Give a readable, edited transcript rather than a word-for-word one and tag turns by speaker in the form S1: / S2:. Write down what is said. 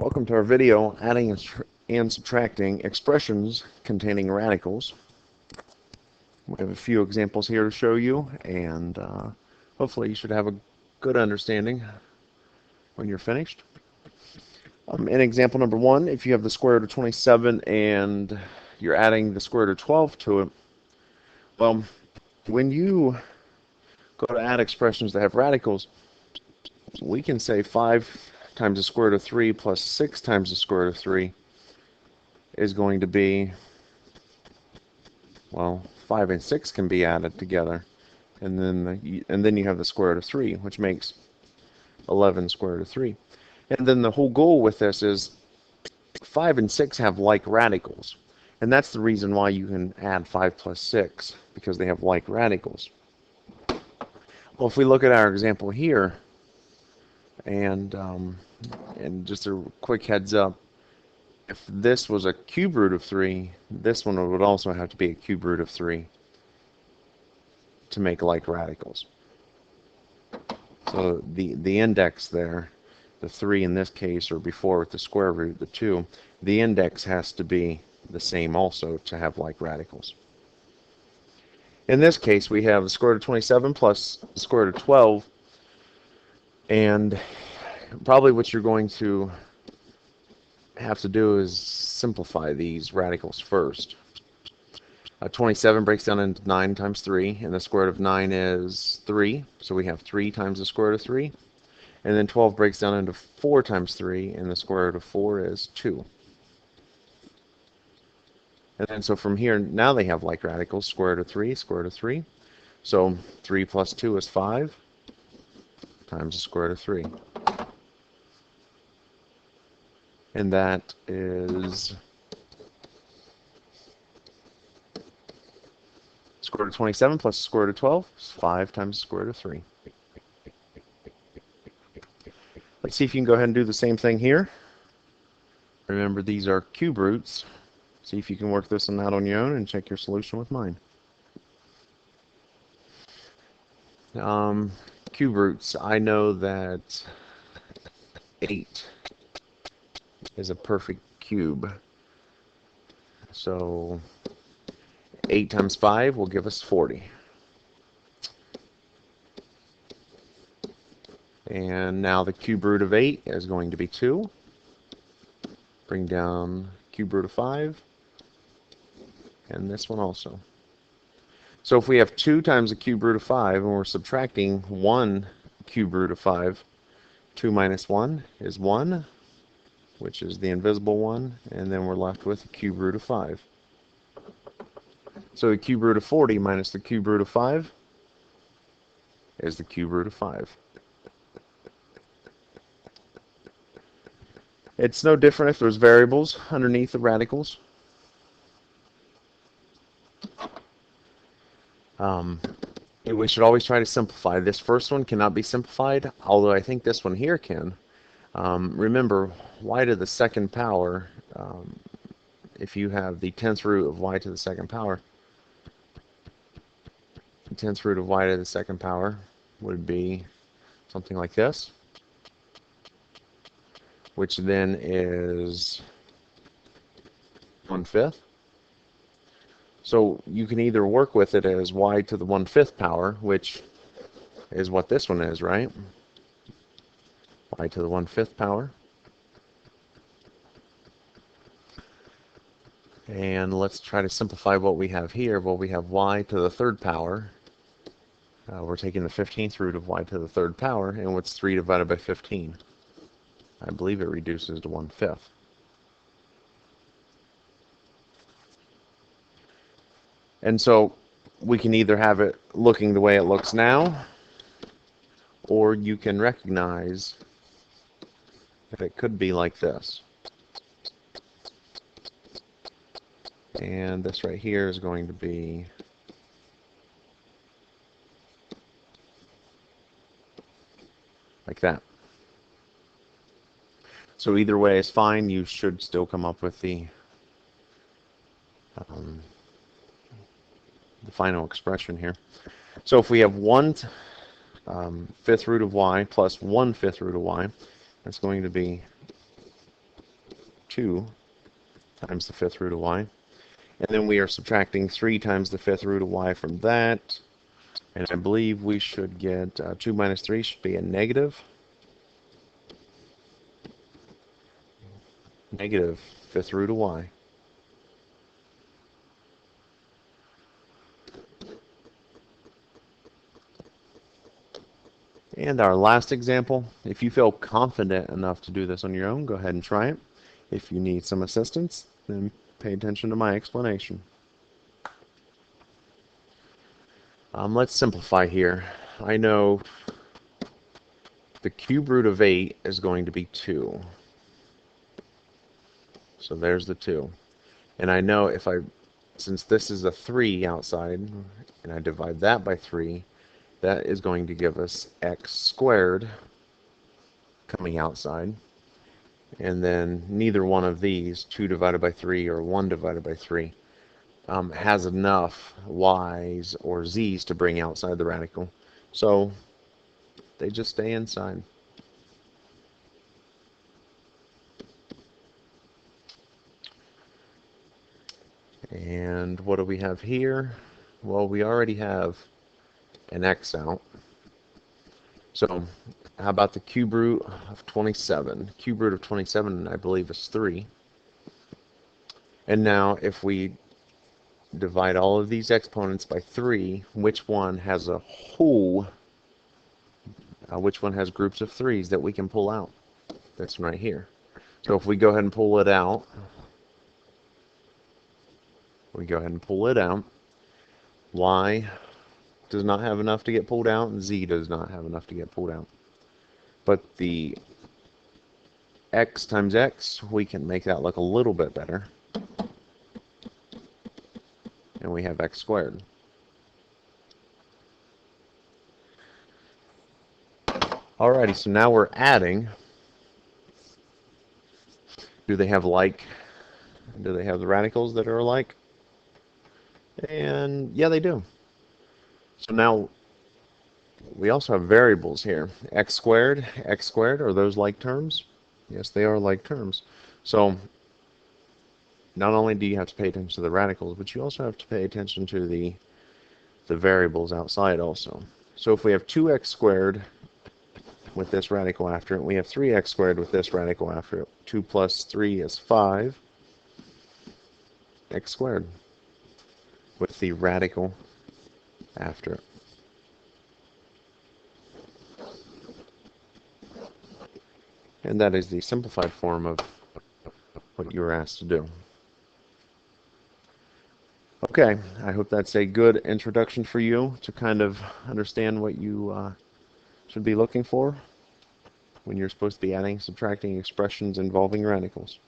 S1: Welcome to our video, adding and subtracting expressions containing radicals. We have a few examples here to show you, and hopefully you should have a good understanding when you're finished. In example number 1, if you have the square root of 27 and you're adding the square root of 12 to it, well, when you go to add expressions that have radicals, we can say 5 times the square root of 3 plus 6 times the square root of 3 is going to be, well, 5 and 6 can be added together, and then you have the square root of 3, which makes 11 square root of 3. And then the whole goal with this is 5 and 6 have like radicals, and that's the reason why you can add 5 plus 6, because they have like radicals. Well, if we look at our example here, and just a quick heads up, if this was a cube root of 3, this one would also have to be a cube root of 3 to make like radicals. So the index there, the 3 in this case, or before with the square root, the 2, the index has to be the same also to have like radicals. In this case, we have the square root of 27 plus the square root of 12, and probably what you're going to have to do is simplify these radicals first. 27 breaks down into 9 times 3, and the square root of 9 is 3, so we have 3 times the square root of 3. And then 12 breaks down into 4 times 3, and the square root of 4 is 2. And then so from here, now they have like radicals, square root of 3, square root of 3. So 3 plus 2 is 5 times the square root of 3. And that is square root of 27 plus the square root of 12 is 5 times the square root of 3. Let's see if you can go ahead and do the same thing here. Remember, these are cube roots. See if you can work this one out on your own and check your solution with mine. Cube roots, I know that 8 is a perfect cube. So 8 times 5 will give us 40. And now the cube root of 8 is going to be 2. Bring down cube root of 5. And this one also. So if we have 2 times the cube root of 5 and we're subtracting 1 cube root of 5, 2 minus 1 is 1, which is the invisible 1, and then we're left with the cube root of 5. So the cube root of 40 minus the cube root of 5 is the cube root of 5. It's no different if there's variables underneath the radicals. We should always try to simplify. This first one cannot be simplified, although I think this one here can. Remember, y to the second power, if you have the 10th root of y to the second power, the 10th root of y to the second power would be something like this, which then is 1/5. So you can either work with it as y to the 1/5 power, which is what this one is, right? Y to the 1/5 power. And let's try to simplify what we have here. Well, we have y to the 3rd power. We're taking the 15th root of y to the 3rd power, and what's 3 divided by 15? I believe it reduces to 1/5. And so we can either have it looking the way it looks now, or you can recognize that it could be like this. And this right here is going to be like that. So either way is fine. You should still come up with the final expression here. So if we have 1/5 root of y plus 1/5 root of y, that's going to be 2 times the 5th root of y. And then we are subtracting 3 times the 5th root of y from that. And I believe we should get 2 minus 3 should be a negative 5th root of y. And our last example, if you feel confident enough to do this on your own, go ahead and try it. If you need some assistance, then pay attention to my explanation. Let's simplify here. I know the cube root of 8 is going to be 2. So there's the 2. And I know since this is a 3 outside, and I divide that by 3, that is going to give us x squared coming outside. And then neither one of these, 2 divided by 3 or 1 divided by 3, has enough y's or z's to bring outside the radical. So they just stay inside. And what do we have here? Well, we already have an x out. So how about the cube root of 27? Cube root of 27, I believe, is 3. And now if we divide all of these exponents by 3, which one has a whole, which one has groups of 3's that we can pull out? This one right here. So if we go ahead and pull it out, y does not have enough to get pulled out, and z does not have enough to get pulled out. But the x times x, we can make that look a little bit better. And we have x squared. Alrighty, so now we're adding. Do they have the radicals that are alike? And yeah, they do. So now we also have variables here. X squared, are those like terms? Yes, they are like terms. So not only do you have to pay attention to the radicals, but you also have to pay attention to the variables outside also. So if we have 2x squared with this radical after it, we have 3x squared with this radical after it. 2 plus 3 is 5. X squared with the radical after it. And that is the simplified form of what you were asked to do. Okay, I hope that's a good introduction for you to kind of understand what you should be looking for when you're supposed to be adding, subtracting expressions involving radicals.